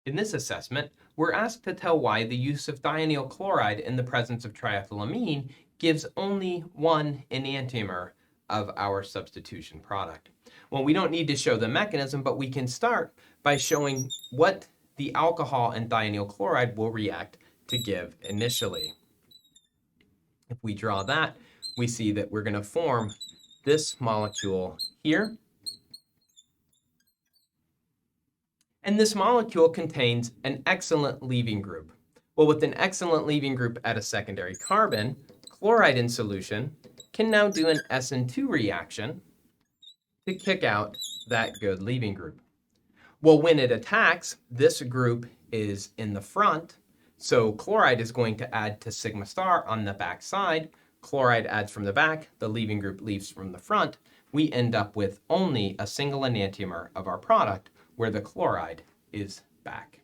In this assessment, we're asked to tell why the use of thionyl chloride in the presence of triethylamine gives only one enantiomer of our substitution product. Well, we don't need to show the mechanism, but we can start by showing what the alcohol and thionyl chloride will react to give initially. If we draw that, we see that we're going to form this molecule here. And this molecule contains an excellent leaving group. Well, with an excellent leaving group at a secondary carbon, chloride in solution can now do an SN2 reaction to kick out that good leaving group. Well, when it attacks, this group is in the front, so chloride is going to add to sigma star on the back side. Chloride adds from the back, the leaving group leaves from the front. We end up with only a single enantiomer of our product, where the chloride is back.